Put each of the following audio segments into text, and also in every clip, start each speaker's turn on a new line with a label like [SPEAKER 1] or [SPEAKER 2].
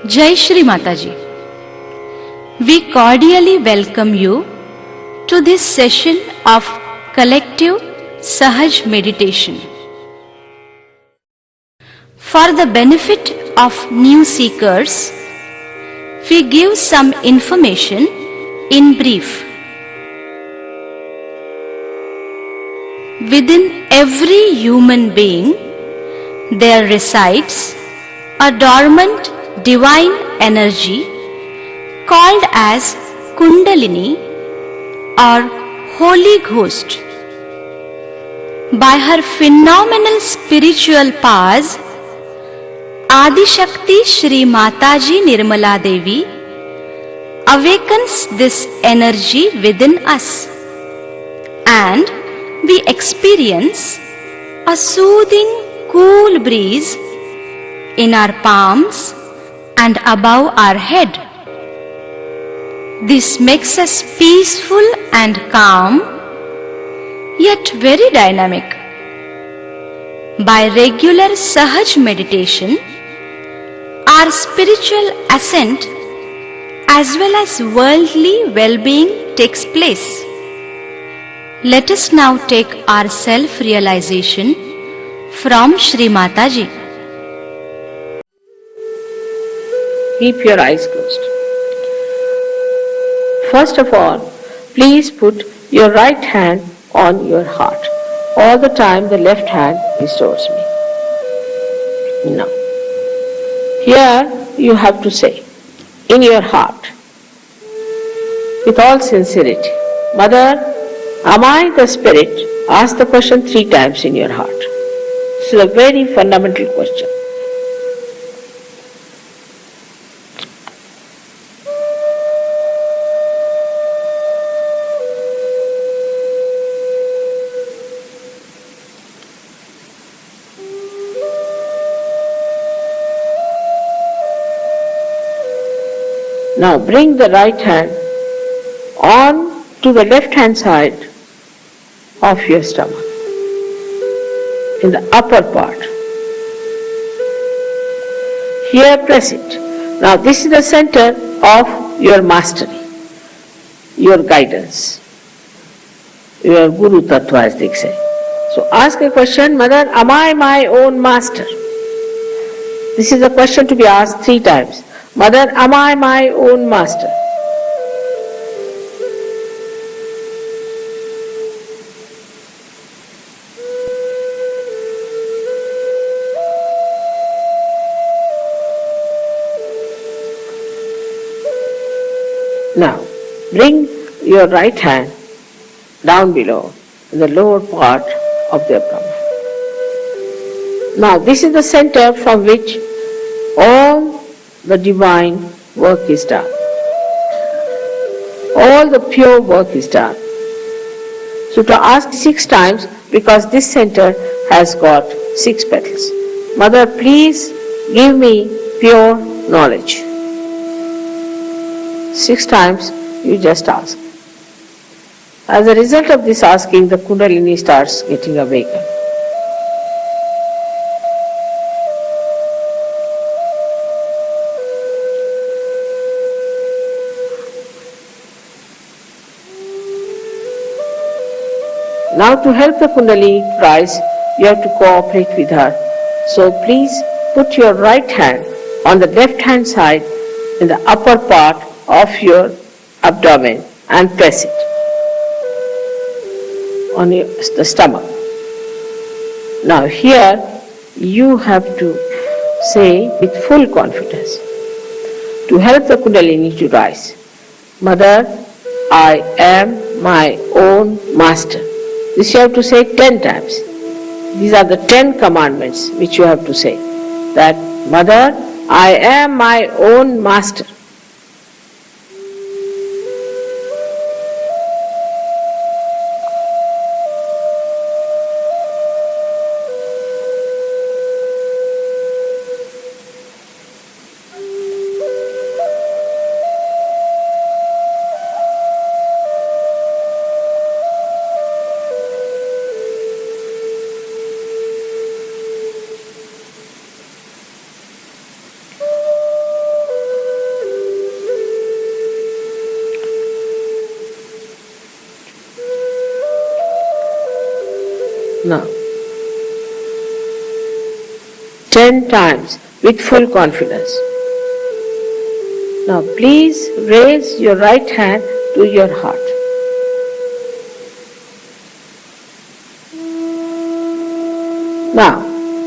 [SPEAKER 1] Jai Shri Mataji. We cordially welcome you to this session of collective Sahaj meditation. For the benefit of new seekers, we give some information in brief. Within every human being, there resides a dormant divine energy called as Kundalini or Holy Ghost. By her phenomenal spiritual powers, Adi Shakti Shri Mataji Nirmala Devi awakens this energy within us, and we experience a soothing, cool breeze in our palms and above our head. This makes us peaceful and calm, yet very dynamic. By regular Sahaj meditation, our spiritual ascent as well as worldly well-being takes place. Let us now take our self-realization from Shri Mataji.
[SPEAKER 2] Keep your eyes closed. First of all, please put your right hand on your heart. All the time the left hand is towards me. Now, here you have to say, in your heart, with all sincerity, Mother, am I the spirit? Ask the question 3 times in your heart. This is a very fundamental question. Now bring the right hand on to the left hand side of your stomach, in the upper part. Here press it. Now this is the center of your mastery, your guidance, your Guru Tattva as they say. So ask a question, Mother, am I my own master? This is a question to be asked 3 times. Mother, am I my own master? Now, bring your right hand down below, in the lower part of the abdomen. Now, this is the center from which all the divine work is done. All the pure work is done. So to ask 6 times, because this center has got 6 petals. Mother, please give me pure knowledge. 6 times you just ask. As a result of this asking, the Kundalini starts getting awakened. Now to help the Kundalini to rise, you have to cooperate with her. So please put your right hand on the left hand side in the upper part of your abdomen and press it on the stomach. Now here you have to say with full confidence, to help the Kundalini to rise, Mother, I am my own master. This you have to say 10 times. These are the 10 commandments which you have to say. That, Mother, I am my own master. Now, 10 times with full confidence. Now please raise your right hand to your heart. Now,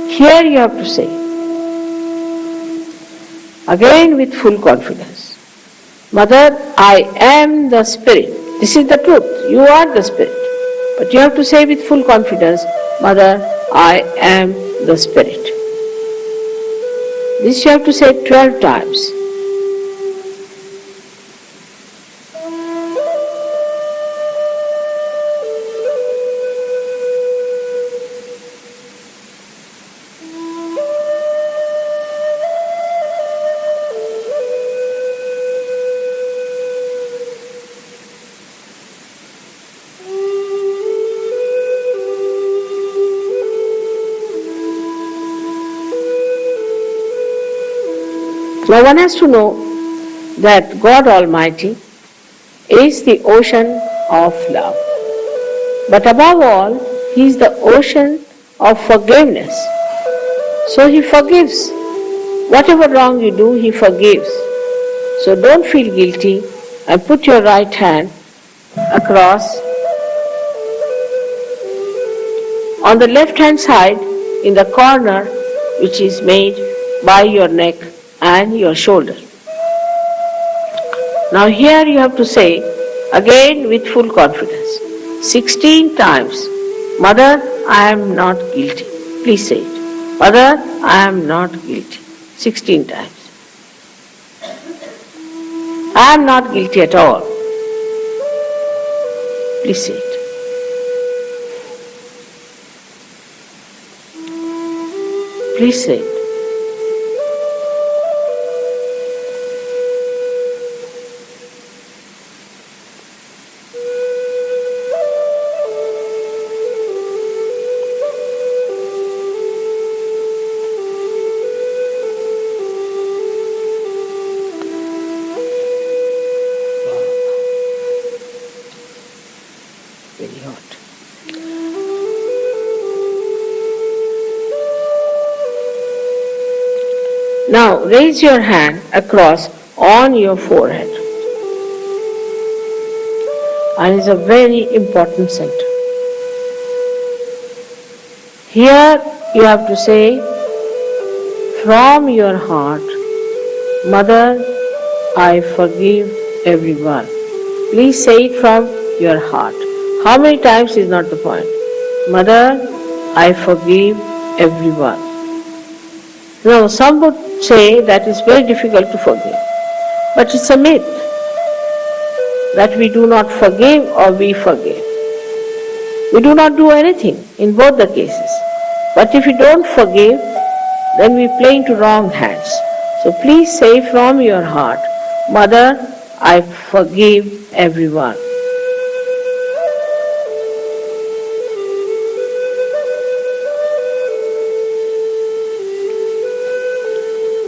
[SPEAKER 2] here you have to say, again with full confidence, Mother, I am the Spirit. This is the truth. You are the Spirit. But you have to say with full confidence, Mother, I am the Spirit. This you have to say 12 times. Now one has to know that God Almighty is the ocean of love. But above all, He is the ocean of forgiveness. So He forgives. Whatever wrong you do, He forgives. So don't feel guilty and put your right hand across. On the left hand side, in the corner which is made by your neck and your shoulder. Now here you have to say, again with full confidence, 16 times, Mother, I am not guilty. Please say it. Mother, I am not guilty. 16 times. I am not guilty at all. Please say it. Please say it. Very hot. Now raise your hand across on your forehead. And it's a very important center. Here you have to say from your heart, Mother, I forgive everyone. Please say it from your heart. How many times is not the point. Mother, I forgive everyone. Now some would say that it's very difficult to forgive. But it's a myth that we do not forgive or we forgive. We do not do anything in both the cases. But if we don't forgive, then we play into wrong hands. So please say from your heart, Mother, I forgive everyone.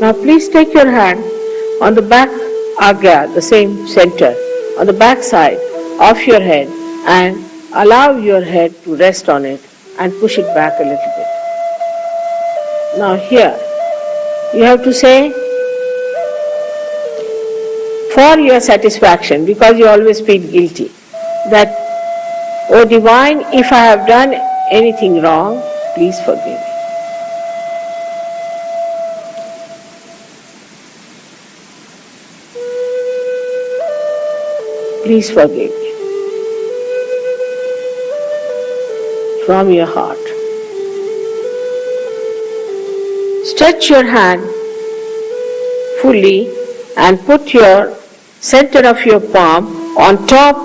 [SPEAKER 2] Now please take your hand on the back agya, the same center, on the back side of your head and allow your head to rest on it and push it back a little bit. Now here, you have to say, for your satisfaction, because you always feel guilty, that, O Divine, if I have done anything wrong, please forgive me. Please forgive me. From your heart. Stretch your hand fully and put your center of your palm on top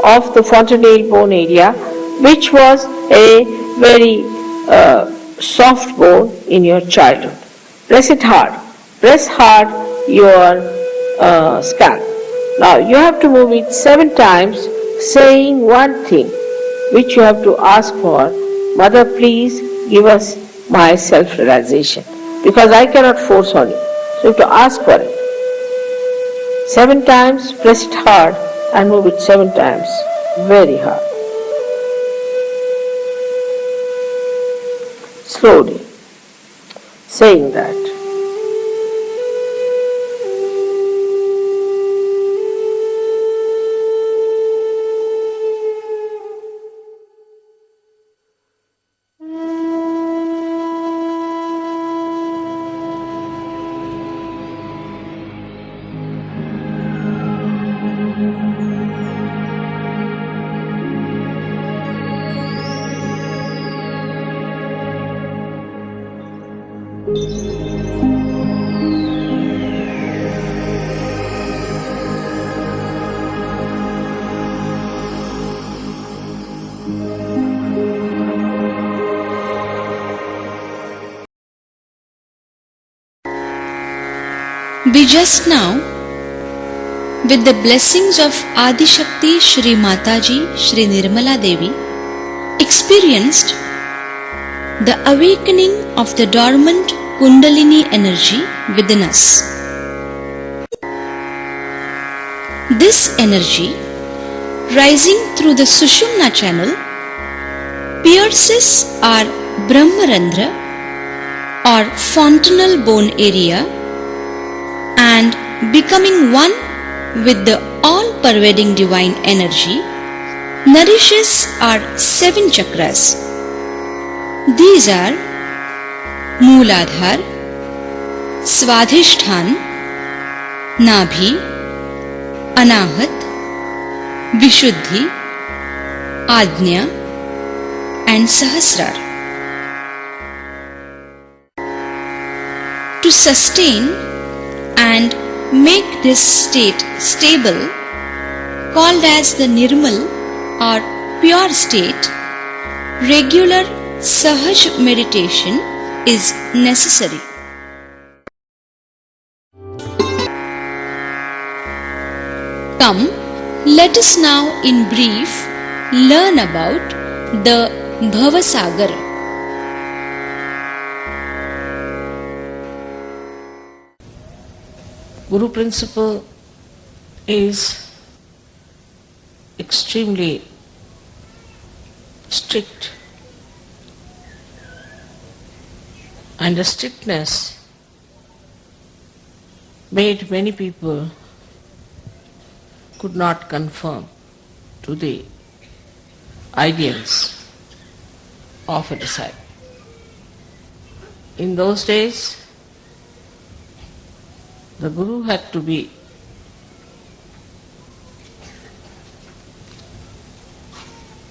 [SPEAKER 2] of the fontanelle bone area, which was a very soft bone in your childhood. Press it hard. Press hard your scalp. Now you have to move it 7 times, saying one thing, which you have to ask for. Mother, please give us my self-realization, because I cannot force on you. So you have to ask for it. 7 times, press it hard and move it 7 times, very hard. slowly, saying that
[SPEAKER 1] we just now, with the blessings of Adi Shakti Shri Mataji Shri Nirmala Devi, experienced the awakening of the dormant Kundalini energy within us. This energy, rising through the Sushumna channel, pierces our Brahmarandhra or fontanel bone area and becoming one with the all-pervading divine energy, nourishes our 7 chakras. These are Mooladhar, Swadhisthana, Nabhi, Anahat, Vishuddhi, Ajna and Sahasrar. To sustain and make this state stable, called as the Nirmal or pure state, regular Sahaja meditation is necessary. Come, let us now in brief learn about the Bhavasagara.
[SPEAKER 2] Guru principle is extremely strict, and the strictness made many people could not conform to the ideals of a disciple. In those days, the Guru had to be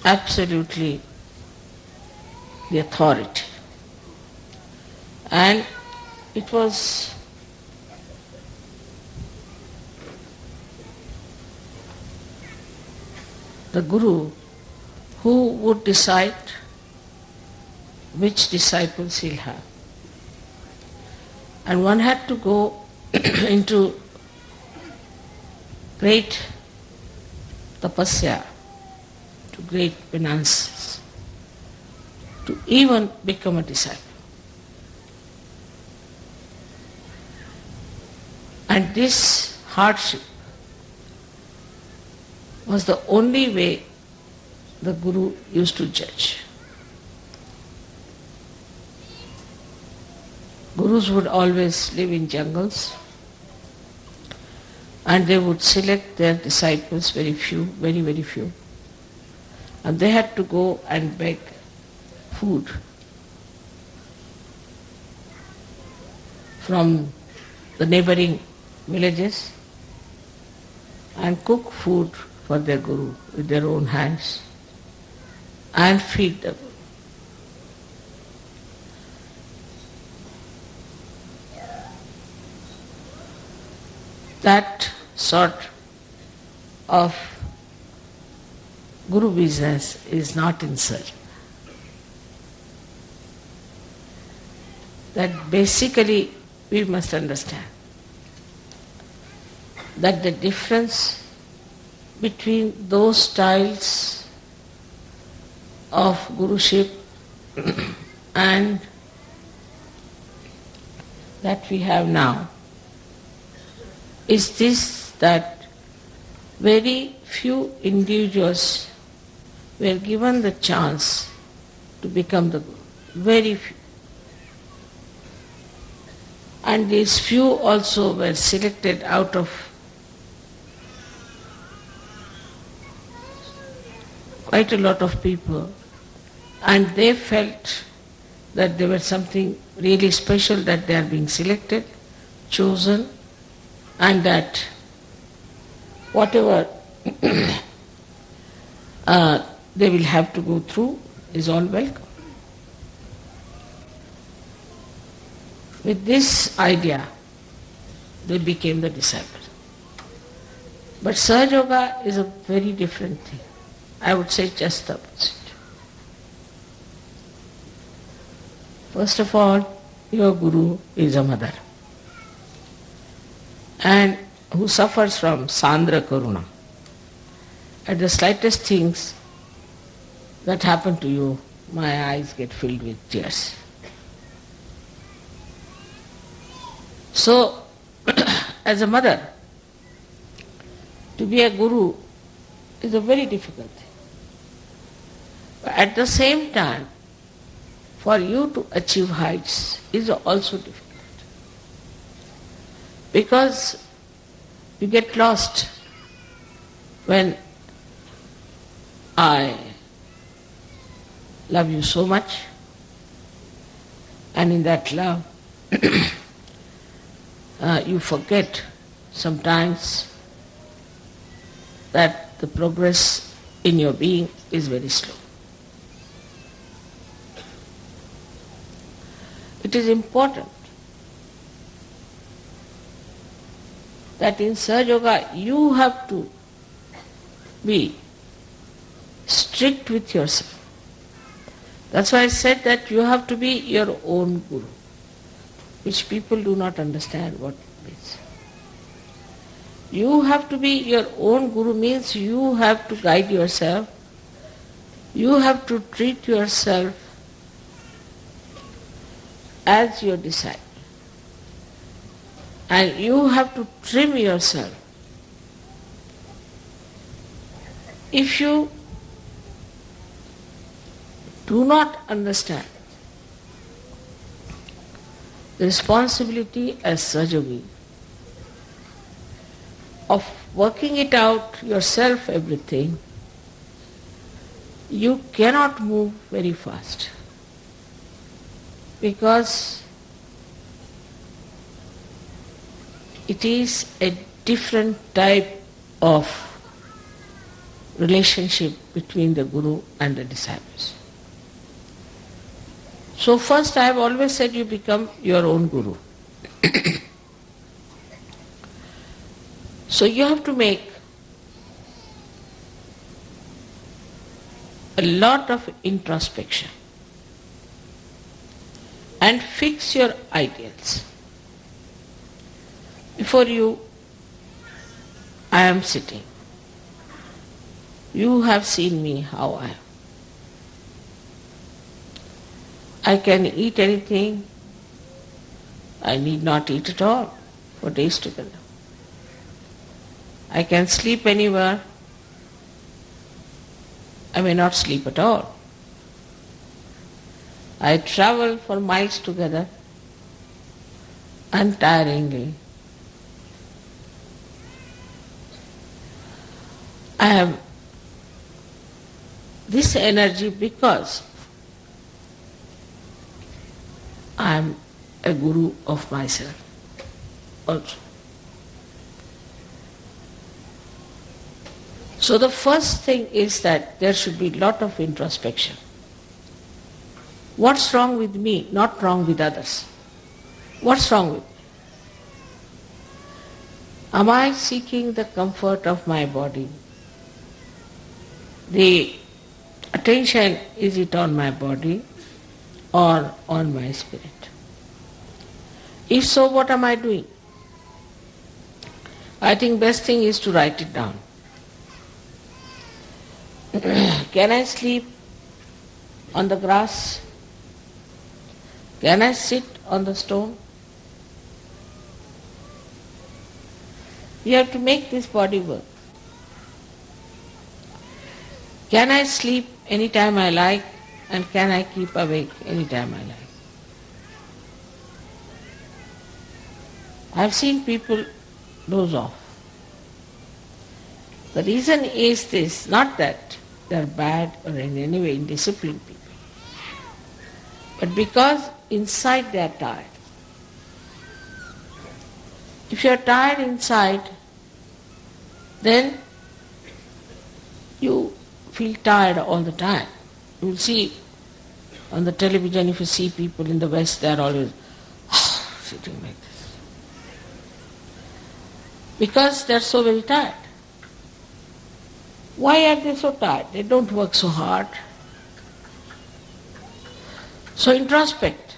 [SPEAKER 2] absolutely the authority, and it was the Guru who would decide which disciples he'll have. And one had to go into great tapasya, to great penances, to even become a disciple. And this hardship was the only way the Guru used to judge. Gurus would always live in jungles, and they would select their disciples, very few, very, very few. And they had to go and beg food from the neighboring villages and cook food for their Guru with their own hands and feed the Guru. That sort of Guru business is not in search. That basically we must understand that the difference between those styles of Guruship and that we have now is this, that very few individuals were given the chance to become the Guru. Very few.
[SPEAKER 3] And these few also were selected out of quite a lot of people, and they felt that there was something really special, that they are being selected, chosen, and that whatever they will have to go through is all welcome. With this idea, they became the disciples. But Sahaja is a very different thing. I would say just the opposite. First of all, your Guru is a mother, and who suffers from Sandra Karuna. At the slightest things that happen to you, my eyes get filled with tears. So, as a mother, to be a guru is a very difficult thing. But at the same time, for you to achieve heights is also difficult. Because you get lost when I love you so much, and in that love you forget sometimes that the progress in your being is very slow. It is important that in Sahaja you have to be strict with yourself. That's why I said that you have to be your own guru, which people do not understand what it means. You have to be your own guru means you have to guide yourself, you have to treat yourself as your disciple, and you have to trim yourself. If you do not understand the responsibility as Sahaja of working it out yourself, everything, you cannot move very fast, because it is a different type of relationship between the Guru and the disciples. So first, I have always said you become your own Guru. So you have to make a lot of introspection and fix your ideals. Before you, I am sitting. You have seen me how I am. I can eat anything. I need not eat at all for days together. I can sleep anywhere. I may not sleep at all. I travel for miles together untiringly. I have this energy because I am a guru of myself also. So the first thing is that there should be a lot of introspection. What's wrong with me, not wrong with others? What's wrong with me? Am I seeking the comfort of my body? The attention, is it on my body or on my spirit? If so, what am I doing? I think best thing is to write it down. Can I sleep on the grass? Can I sit on the stone? You have to make this body work. Can I sleep anytime I like, and can I keep awake anytime I like? I've seen people doze off. The reason is this, not that they're bad or in any way indisciplined people, but because inside they're tired. If you're tired inside, then you feel tired all the time. You will see on the television, if you see people in the West, they're always sitting like this. Because they're so very tired. Why are they so tired? They don't work so hard. So introspect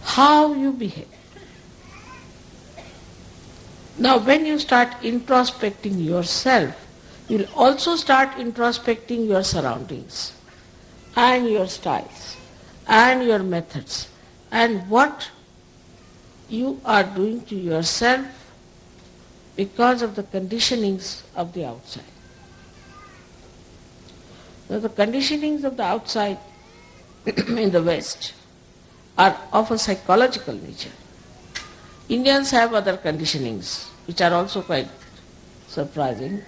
[SPEAKER 3] how you behave. Now when you start introspecting yourself, you'll also start introspecting your surroundings and your styles and your methods and what you are doing to yourself because of the conditionings of the outside. Now the conditionings of the outside in the West are of a psychological nature. Indians have other conditionings which are also quite surprising.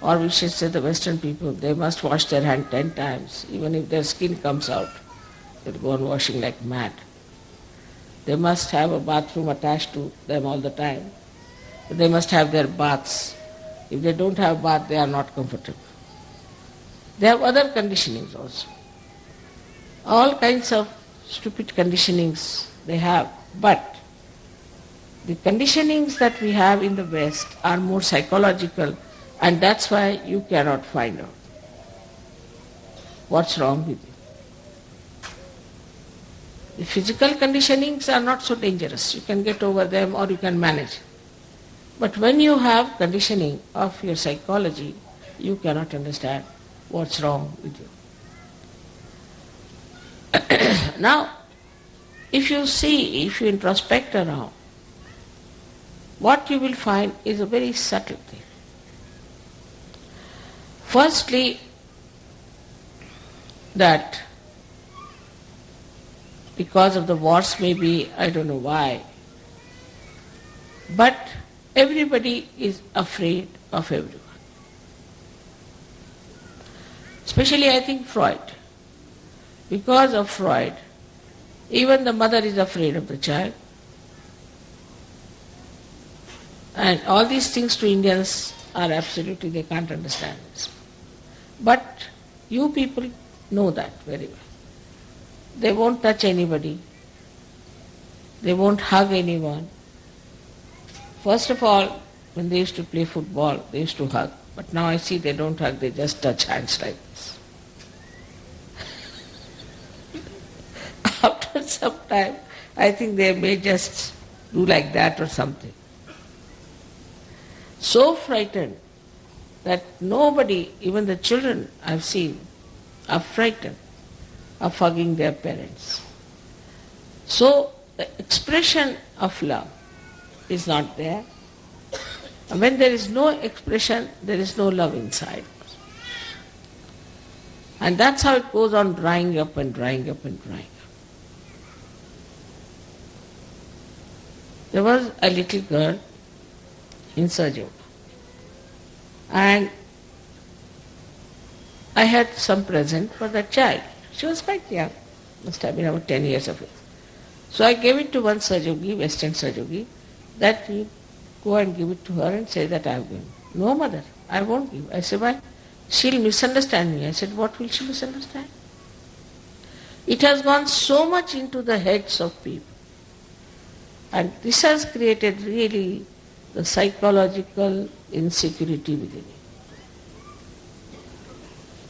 [SPEAKER 3] Or we should say the Western people, they must wash their hand 10 times. Even if their skin comes out, they'll go on washing like mad. They must have a bathroom attached to them all the time. They must have their baths. If they don't have bath, they are not comfortable. They have other conditionings also. All kinds of stupid conditionings they have. But the conditionings that we have in the West are more psychological, and that's why you cannot find out what's wrong with you. The physical conditionings are not so dangerous. You can get over them or you can manage. But when you have conditioning of your psychology, you cannot understand what's wrong with you. Now, if you introspect around, what you will find is a very subtle thing. Firstly, that because of the wars maybe, I don't know why, but everybody is afraid of everyone. Especially I think Freud. Because of Freud, even the mother is afraid of the child. And all these things to Indians are absolutely, they can't understand this. But you people know that very well. They won't touch anybody. They won't hug anyone. First of all, when they used to play football, they used to hug. But now I see they don't hug, they just touch hands like this. After some time, I think they may just do like that or something. So frightened that nobody, even the children I've seen, are frightened of hugging their parents. So the expression of love is not there. And when there is no expression, there is no love inside. And that's how it goes on drying up and drying up and drying up. There was a little girl in Sahaja, and I had some present for that child. She was quite young, must have been about 10 years of age. So I gave it to one Sahajogi, Western Sahajogi, that you go and give it to her and say that I have given. No, mother, I won't give. I said, why? She'll misunderstand me. I said, what will she misunderstand? It has gone so much into the heads of people. And this has created really the psychological insecurity within you.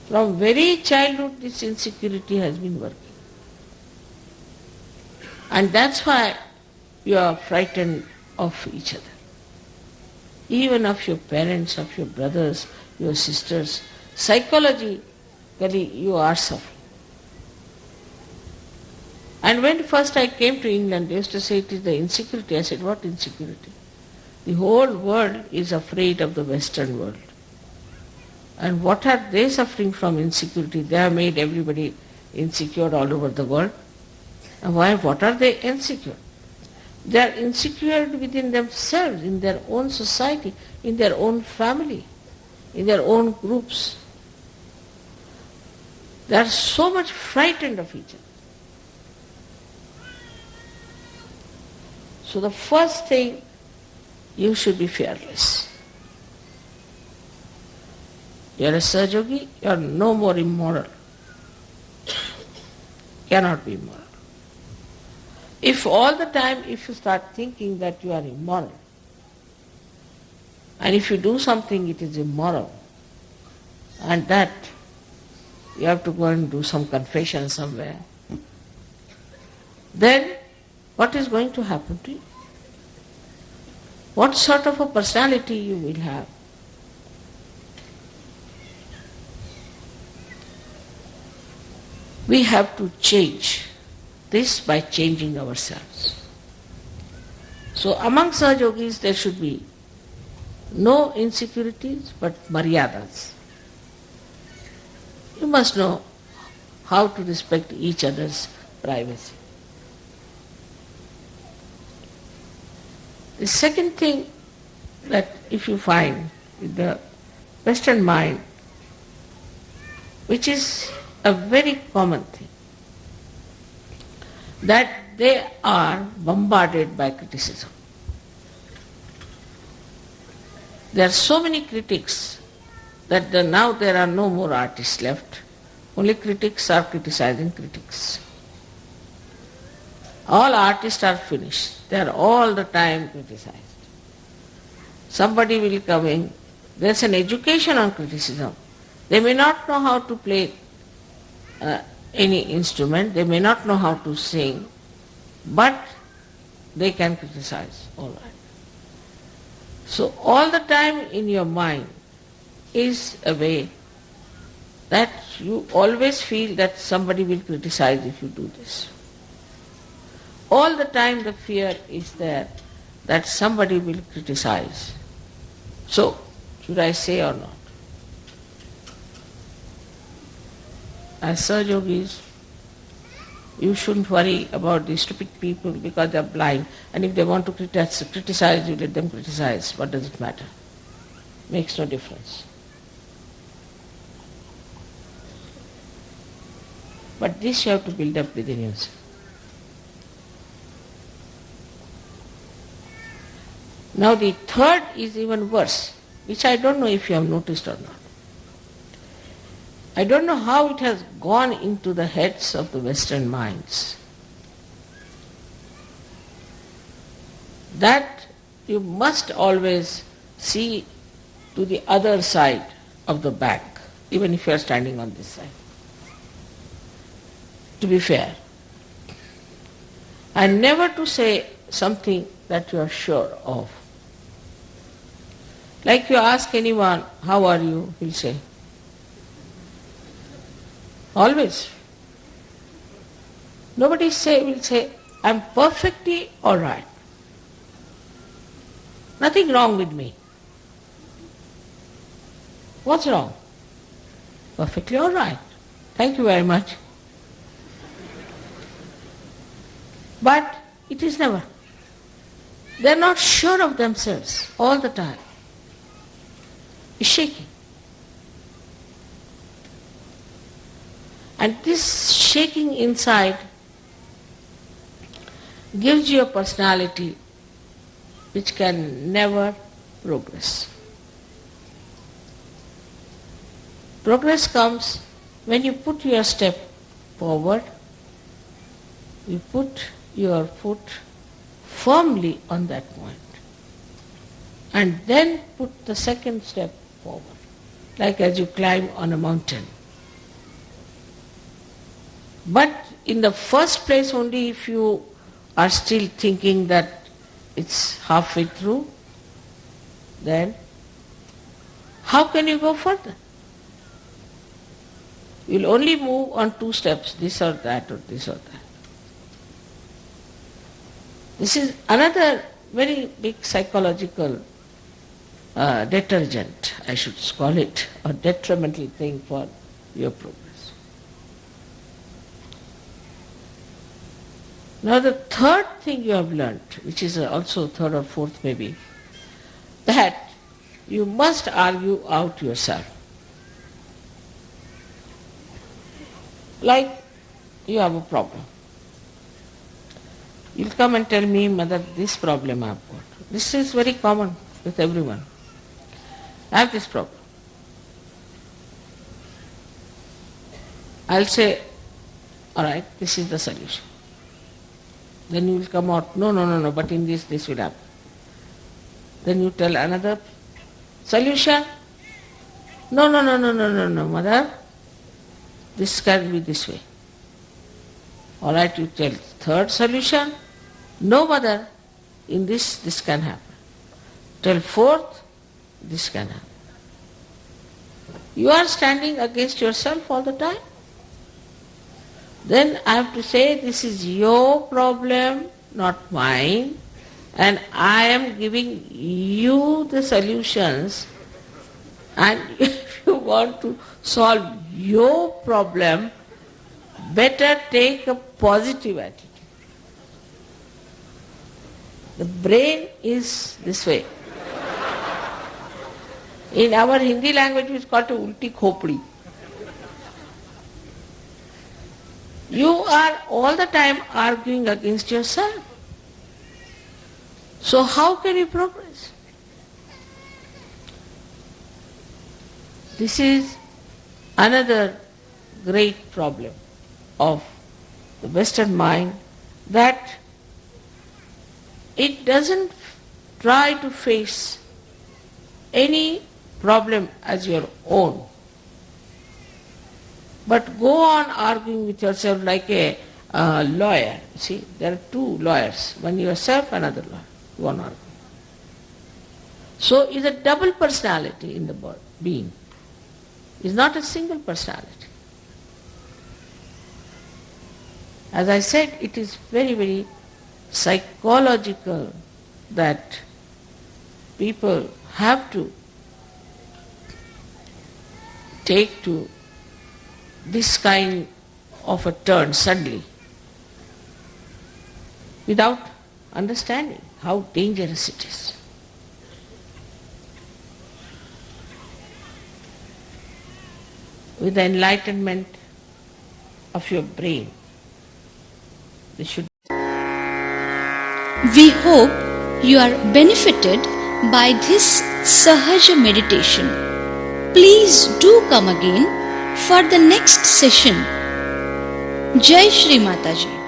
[SPEAKER 3] From very childhood, this insecurity has been working. And that's why you are frightened of each other. Even of your parents, of your brothers, your sisters. Psychologically, you are suffering. And when first I came to England, they used to say it is the insecurity. I said, what insecurity? The whole world is afraid of the Western world. And what are they suffering from insecurity? They have made everybody insecure all over the world. And why? What are they insecure? They are insecure within themselves, in their own society, in their own family, in their own groups. They are so much frightened of each other. So the first thing, you should be fearless. You are a Sahaja, you are no more immoral. Cannot be immoral. If all the time, if you start thinking that you are immoral, and if you do something it is immoral, and that you have to go and do some confession somewhere, then what is going to happen to you? What sort of a personality you will have? We have to change this by changing ourselves. So among Sahajogis there should be no insecurities but maryadas. You must know how to respect each other's privacy. The second thing that if you find with the Western mind, which is a very common thing, that they are bombarded by criticism. There are so many critics that now there are no more artists left. Only critics are criticizing critics. All artists are finished. They are all the time criticized. Somebody will come in. There's an education on criticism. They may not know how to play any instrument. They may not know how to sing. But they can criticize. All right. So all the time in your mind is a way that you always feel that somebody will criticize if you do this. All the time the fear is there that somebody will criticize. So, should I say or not? As Sahajogis, you shouldn't worry about these stupid people because they are blind, and if they want to criticize, you let them criticize. What does it matter? Makes no difference. But this you have to build up within yourself. Now the third is even worse, which I don't know if you have noticed or not. I don't know how it has gone into the heads of the Western minds that you must always see to the other side of the back, even if you are standing on this side, to be fair. And never to say something that you are sure of. Like you ask anyone, how are you? He'll say, always. Nobody will say, I'm perfectly all right. Nothing wrong with me. What's wrong? Perfectly all right. Thank you very much. But it is never. They're not sure of themselves all the time. It's shaking. And this shaking inside gives you a personality which can never progress. Progress comes when you put your step forward, you put your foot firmly on that point, and then put the second step forward, like as you climb on a mountain. But in the first place only, if you are still thinking that it's halfway through, then how can you go further? You'll only move on two steps, this or that or this or that. This is another very big psychological detergent, I should call it, or detrimental thing for your progress. Now the third thing you have learnt, which is also third or fourth maybe, that you must argue out yourself. Like you have a problem. You'll come and tell me, Mother, this problem I have got. This is very common with everyone. I have this problem. I'll say, all right, this is the solution. Then you will come out, no, but in this will happen. Then you tell another solution. No, Mother, this can be this way. All right, you tell third solution. No, Mother, in this can happen. Tell fourth, this can happen. You are standing against yourself all the time. Then I have to say, this is your problem, not mine, and I am giving you the solutions, and if you want to solve your problem, better take a positive attitude. The brain is this way. In our Hindi language it is called a ulti khopdi. You are all the time arguing against yourself. So how can you progress? This is another great problem of the Western mind, that it doesn't try to face any problem as your own, but go on arguing with yourself like a lawyer. See, there are two lawyers, one yourself, another lawyer, one arguing. So is a double personality in the being. Is not a single personality. As I said, it is very, very psychological that people have to take to this kind of a turn suddenly without understanding how dangerous it is. With the enlightenment of your brain, they should.
[SPEAKER 1] We hope you are benefited by this Sahaja meditation. Please do come again for the next session. Jai Shri Mataji.